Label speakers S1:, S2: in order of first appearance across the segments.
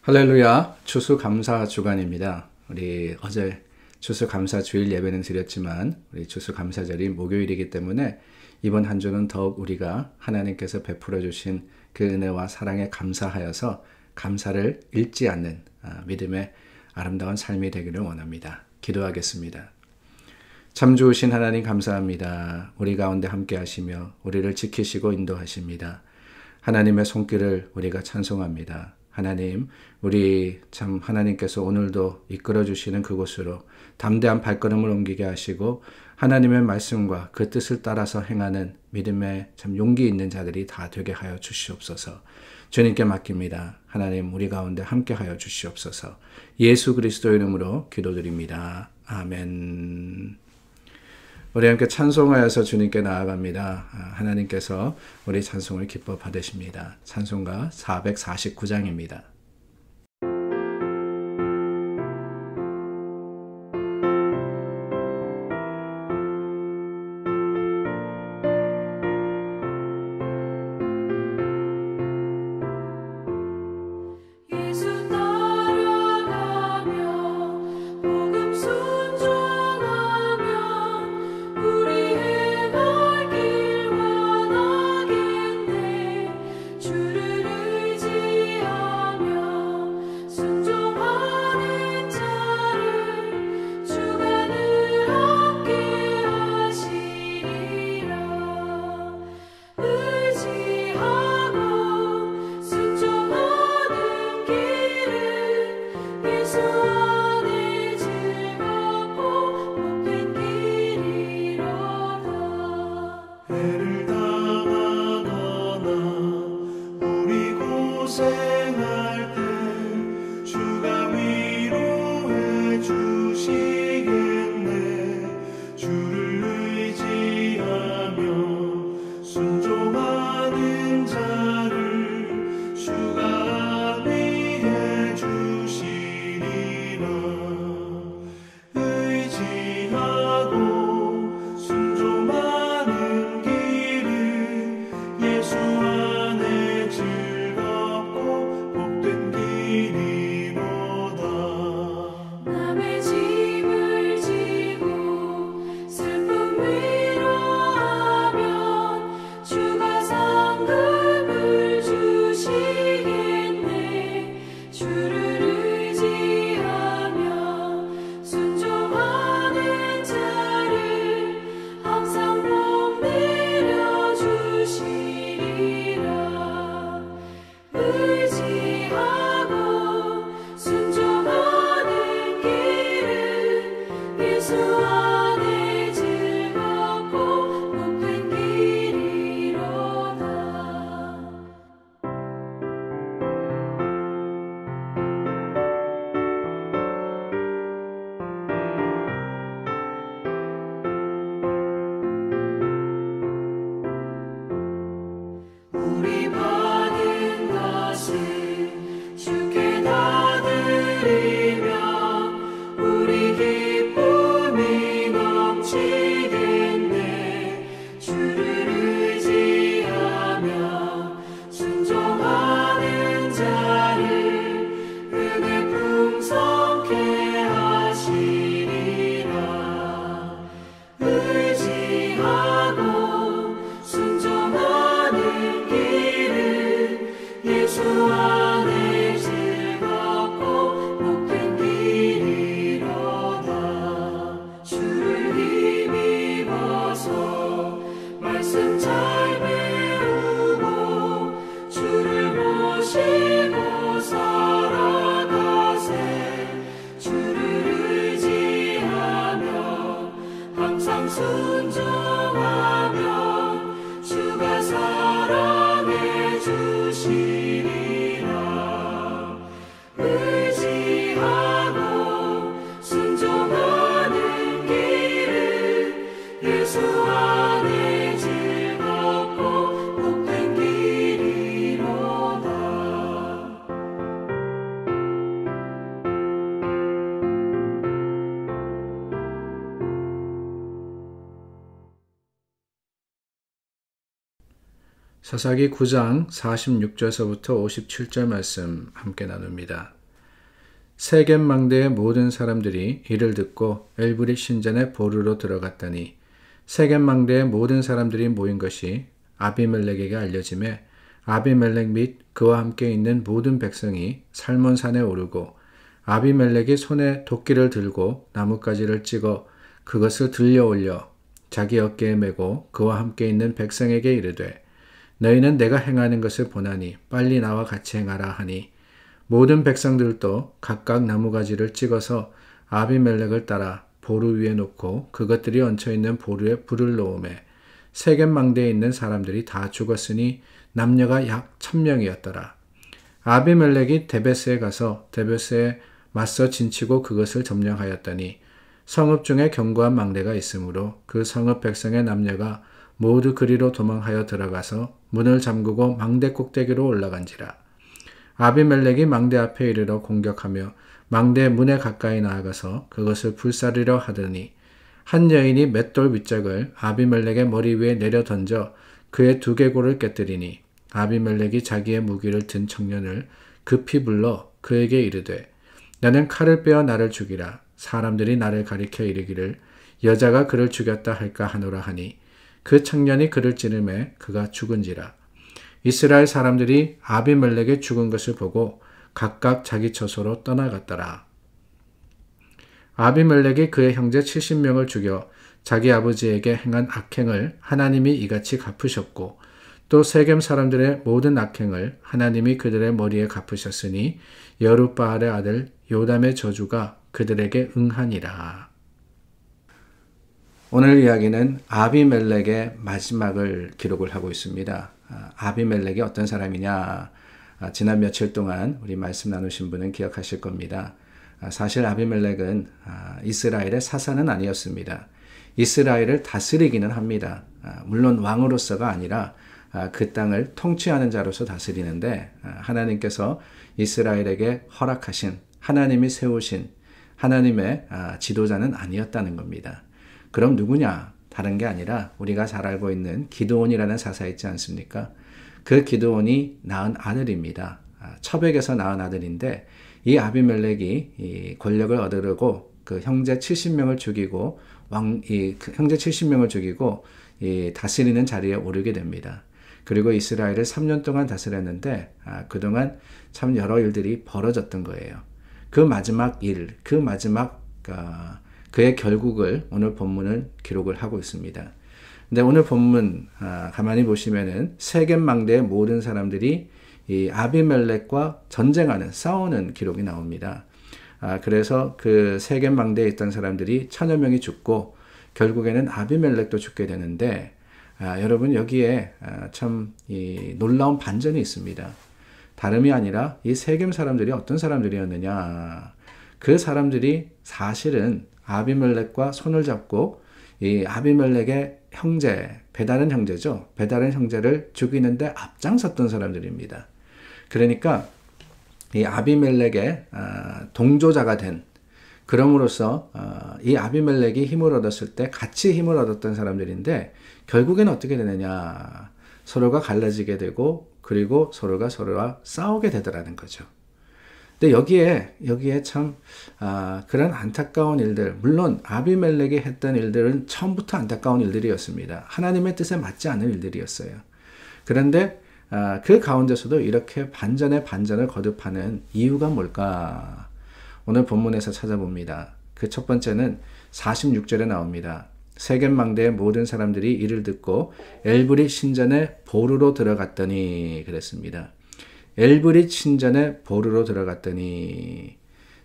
S1: 할렐루야, 추수감사 주간입니다. 우리 어제 추수감사 주일 예배는 드렸지만 우리 추수감사절이 목요일이기 때문에 이번 한 주는 더욱 우리가 하나님께서 베풀어 주신 그 은혜와 사랑에 감사하여서 감사를 잃지 않는 믿음의 아름다운 삶이 되기를 원합니다. 기도하겠습니다. 참 좋으신 하나님 감사합니다. 우리 가운데 함께 하시며 우리를 지키시고 인도하십니다. 하나님의 손길을 우리가 찬송합니다. 하나님, 우리 참 하나님께서 오늘도 이끌어 주시는 그곳으로 담대한 발걸음을 옮기게 하시고 하나님의 말씀과 그 뜻을 따라서 행하는 믿음의 참 용기 있는 자들이 다 되게 하여 주시옵소서. 주님께 맡깁니다. 하나님, 우리 가운데 함께 하여 주시옵소서. 예수 그리스도 이름으로 기도드립니다. 아멘. 우리 함께 찬송하여서 주님께 나아갑니다. 하나님께서 우리 찬송을 기뻐 받으십니다. 찬송가 449장입니다. 사사기 9장 46절서부터 57절 말씀 함께 나눕니다. 세겜 망대의 모든 사람들이 이를 듣고 엘브릿 신전의 보루로 들어갔더니 세겜 망대의 모든 사람들이 모인 것이 아비멜렉에게 알려지매 아비멜렉 및 그와 함께 있는 모든 백성이 살몬산에 오르고 아비멜렉이 손에 도끼를 들고 나뭇가지를 찍어 그것을 들려 올려 자기 어깨에 메고 그와 함께 있는 백성에게 이르되 너희는 내가 행하는 것을 보나니 빨리 나와 같이 행하라 하니 모든 백성들도 각각 나무가지를 찍어서 아비멜렉을 따라 보루 위에 놓고 그것들이 얹혀있는 보루에 불을 놓음에 세겜 망대에 있는 사람들이 다 죽었으니 남녀가 약 1000명이었더라. 아비멜렉이 데베스에 가서 데베스에 맞서 진치고 그것을 점령하였더니 성읍 중에 견고한 망대가 있으므로 그 성읍 백성의 남녀가 모두 그리로 도망하여 들어가서 문을 잠그고 망대 꼭대기로 올라간지라. 아비멜렉이 망대 앞에 이르러 공격하며 망대 문에 가까이 나아가서 그것을 불사르려 하더니 한 여인이 맷돌 윗짝을 아비멜렉의 머리 위에 내려 던져 그의 두개골을 깨뜨리니 아비멜렉이 자기의 무기를 든 청년을 급히 불러 그에게 이르되 나는 칼을 빼어 나를 죽이라. 사람들이 나를 가리켜 이르기를 여자가 그를 죽였다 할까 하노라 하니 그 청년이 그를 찌르매 그가 죽은지라. 이스라엘 사람들이 아비멜렉의 죽은 것을 보고 각각 자기 처소로 떠나갔더라. 아비멜렉이 그의 형제 70명을 죽여 자기 아버지에게 행한 악행을 하나님이 이같이 갚으셨고 또 세겜 사람들의 모든 악행을 하나님이 그들의 머리에 갚으셨으니 여룻바알의 아들 요담의 저주가 그들에게 응하니라. 오늘 이야기는 아비멜렉의 마지막을 기록을 하고 있습니다. 아비멜렉이 어떤 사람이냐? 지난 며칠 동안 우리 말씀 나누신 분은 기억하실 겁니다. 사실 아비멜렉은 이스라엘의 사사는 아니었습니다. 이스라엘을 다스리기는 합니다. 물론 왕으로서가 아니라 그 땅을 통치하는 자로서 다스리는데 하나님께서 이스라엘에게 허락하신 하나님이 세우신 하나님의 지도자는 아니었다는 겁니다. 그럼 누구냐? 다른 게 아니라 우리가 잘 알고 있는 기드온이라는 사사 있지 않습니까? 그 기드온이 낳은 아들입니다. 첩에게서 낳은 아들인데 이 아비멜렉이 이 권력을 얻으려고 그 형제 70명을 죽이고 형제 70명을 죽이고 다스리는 자리에 오르게 됩니다. 그리고 이스라엘을 3년 동안 다스렸는데 그동안 참 여러 일들이 벌어졌던 거예요. 그 마지막 일, 그의 결국을 오늘 본문은 기록을 하고 있습니다. 근데 오늘 본문 가만히 보시면은 세겜 망대의 모든 사람들이 이 아비멜렉과 전쟁하는 싸우는 기록이 나옵니다. 그래서 그 세겜 망대에 있던 사람들이 1000여 명이 죽고 결국에는 아비멜렉도 죽게 되는데 여러분 여기에 참 놀라운 반전이 있습니다. 다름이 아니라 이 세겜 사람들이 어떤 사람들이었느냐? 그 사람들이 사실은 아비멜렉과 손을 잡고 이 아비멜렉의 형제, 베다른 형제죠. 베다른 형제를 죽이는데 앞장섰던 사람들입니다. 그러니까 이 아비멜렉의 동조자가 된 그럼으로써 이 아비멜렉이 힘을 얻었을 때 같이 힘을 얻었던 사람들인데 결국에는 어떻게 되느냐? 서로가 갈라지게 되고 그리고 서로가 서로와 싸우게 되더라는 거죠. 근데 여기에 참 그런 안타까운 일들, 물론 아비멜렉이 했던 일들은 처음부터 안타까운 일들이었습니다. 하나님의 뜻에 맞지 않은 일들이었어요. 그런데 그 가운데서도 이렇게 반전에 반전을 거듭하는 이유가 뭘까? 오늘 본문에서 찾아봅니다. 그 첫 번째는 46절에 나옵니다. 세겜 망대의 모든 사람들이 이를 듣고 엘브릿 신전에 보루로 들어갔더니 그랬습니다. 엘브릿 신전에 보루로 들어갔더니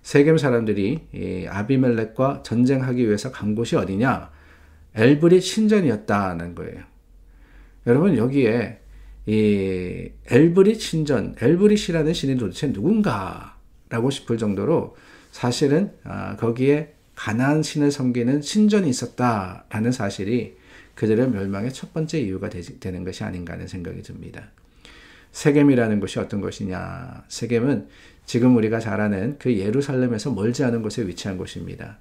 S1: 세겜 사람들이 이 아비멜렉과 전쟁하기 위해서 간 곳이 어디냐? 엘브릿 신전이었다는 거예요. 여러분 여기에 이 엘브릿 신전, 엘브릿이라는 신이 도대체 누군가라고 싶을 정도로 사실은 거기에 가나안 신을 섬기는 신전이 있었다라는 사실이 그들의 멸망의 첫 번째 이유가 되는 것이 아닌가 하는 생각이 듭니다. 세겜이라는 곳이 어떤 곳이냐? 세겜은 지금 우리가 잘 아는 그 예루살렘에서 멀지 않은 곳에 위치한 곳입니다.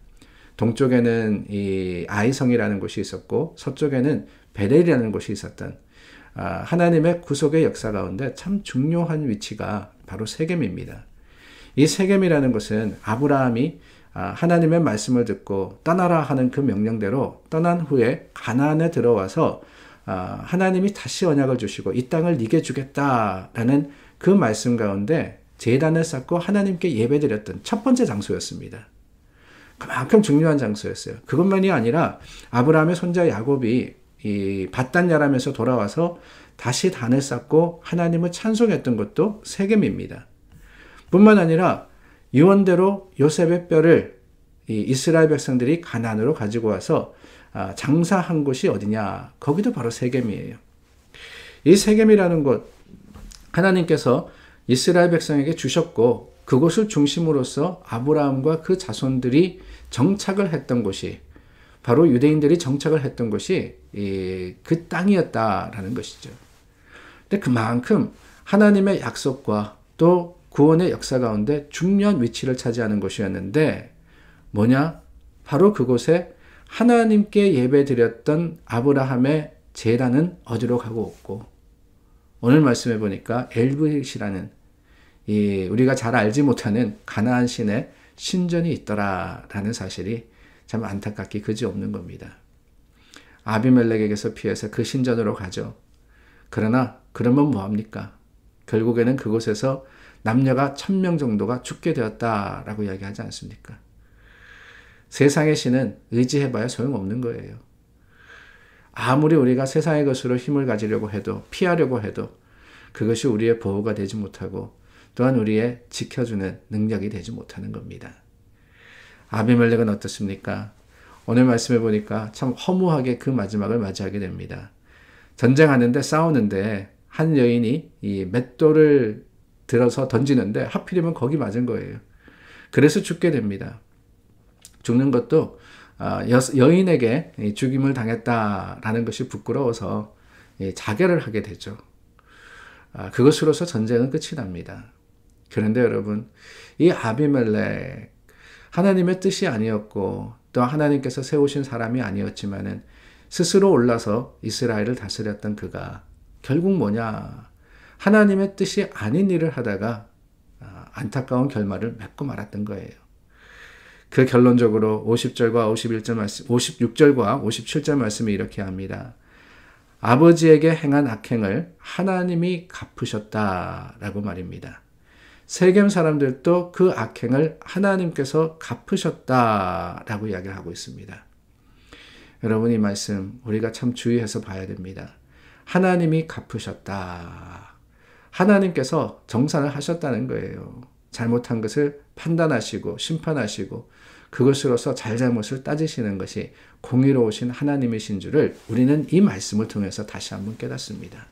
S1: 동쪽에는 이 아이성이라는 곳이 있었고 서쪽에는 베델이라는 곳이 있었던 하나님의 구속의 역사 가운데 참 중요한 위치가 바로 세겜입니다. 이 세겜이라는 것은 아브라함이 하나님의 말씀을 듣고 떠나라 하는 그 명령대로 떠난 후에 가나안에 들어와서 하나님이 다시 언약을 주시고 이 땅을 네게 주겠다라는 그 말씀 가운데 제단을 쌓고 하나님께 예배드렸던 첫 번째 장소였습니다. 그만큼 중요한 장소였어요. 그것만이 아니라 아브라함의 손자 야곱이 이 밧단야람에서 돌아와서 다시 단을 쌓고 하나님을 찬송했던 것도 세겜입니다. 뿐만 아니라 유언대로 요셉의 뼈를 이 이스라엘 백성들이 가나안으로 가지고 와서 장사한 곳이 어디냐? 거기도 바로 세겜이에요. 이 세겜이라는 곳 하나님께서 이스라엘 백성에게 주셨고 그곳을 중심으로서 아브라함과 그 자손들이 정착을 했던 곳이 바로 유대인들이 정착을 했던 곳이 그 땅이었다라는 것이죠. 근데 그만큼 하나님의 약속과 또 구원의 역사 가운데 중요한 위치를 차지하는 곳이었는데 뭐냐? 바로 그곳에 하나님께 예배드렸던 아브라함의 제단은 어디로 가고 없고 오늘 말씀해 보니까 엘브릿이라는 우리가 잘 알지 못하는 가나안 신의 신전이 있더라라는 사실이 참 안타깝게 그지없는 겁니다. 아비멜렉에게서 피해서 그 신전으로 가죠. 그러나 그러면 뭐합니까? 결국에는 그곳에서 남녀가 1000명 정도가 죽게 되었다라고 이야기하지 않습니까? 세상의 신은 의지해봐야 소용없는 거예요. 아무리 우리가 세상의 것으로 힘을 가지려고 해도 피하려고 해도 그것이 우리의 보호가 되지 못하고 또한 우리의 지켜주는 능력이 되지 못하는 겁니다. 아비멜렉은 어떻습니까? 오늘 말씀해 보니까 참 허무하게 그 마지막을 맞이하게 됩니다. 전쟁하는데 싸우는데 한 여인이 이 맷돌을 들어서 던지는데 하필이면 거기 맞은 거예요. 그래서 죽게 됩니다. 죽는 것도 여인에게 죽임을 당했다라는 것이 부끄러워서 자결을 하게 되죠. 그것으로서 전쟁은 끝이 납니다. 그런데 여러분, 이 아비멜렉 하나님의 뜻이 아니었고 또 하나님께서 세우신 사람이 아니었지만은 스스로 올라서 이스라엘을 다스렸던 그가 결국 뭐냐? 하나님의 뜻이 아닌 일을 하다가 안타까운 결말을 맺고 말았던 거예요. 그 결론적으로 50절과 51절 말씀, 56절과 57절 말씀이 이렇게 합니다. 아버지에게 행한 악행을 하나님이 갚으셨다라고 말입니다. 세겜 사람들도 그 악행을 하나님께서 갚으셨다라고 이야기를 하고 있습니다. 여러분, 이 말씀 우리가 참 주의해서 봐야 됩니다. 하나님이 갚으셨다. 하나님께서 정산을 하셨다는 거예요. 잘못한 것을 판단하시고 심판하시고 그것으로서 잘잘못을 따지시는 것이 공의로우신 하나님이신 줄을 우리는 이 말씀을 통해서 다시 한번 깨닫습니다.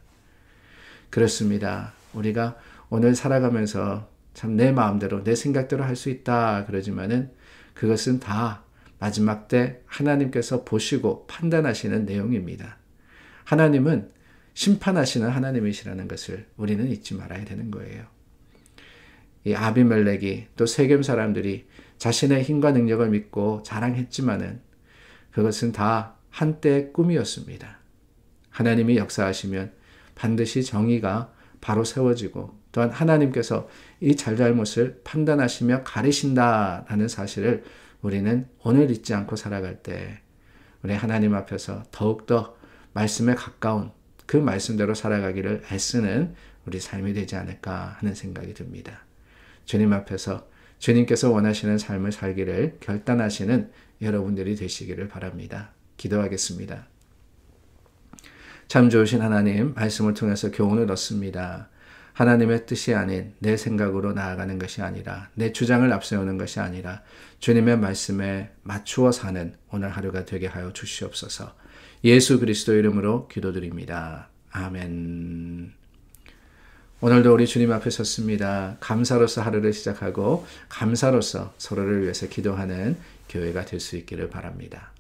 S1: 그렇습니다. 우리가 오늘 살아가면서 참 내 마음대로 내 생각대로 할 수 있다 그러지만은 그것은 다 마지막 때 하나님께서 보시고 판단하시는 내용입니다. 하나님은 심판하시는 하나님이시라는 것을 우리는 잊지 말아야 되는 거예요. 이 아비멜렉이 또 세겜 사람들이 자신의 힘과 능력을 믿고 자랑했지만은 그것은 다 한때의 꿈이었습니다. 하나님이 역사하시면 반드시 정의가 바로 세워지고 또한 하나님께서 이 잘잘못을 판단하시며 가리신다라는 사실을 우리는 오늘 잊지 않고 살아갈 때 우리 하나님 앞에서 더욱더 말씀에 가까운 그 말씀대로 살아가기를 애쓰는 우리 삶이 되지 않을까 하는 생각이 듭니다. 주님 앞에서 주님께서 원하시는 삶을 살기를 결단하시는 여러분들이 되시기를 바랍니다. 기도하겠습니다. 참 좋으신 하나님, 말씀을 통해서 교훈을 얻습니다. 하나님의 뜻이 아닌 내 생각으로 나아가는 것이 아니라 내 주장을 앞세우는 것이 아니라 주님의 말씀에 맞추어 사는 오늘 하루가 되게 하여 주시옵소서. 예수 그리스도 이름으로 기도드립니다. 아멘. 오늘도 우리 주님 앞에 섰습니다. 감사로서 하루를 시작하고 감사로서 서로를 위해서 기도하는 교회가 될 수 있기를 바랍니다.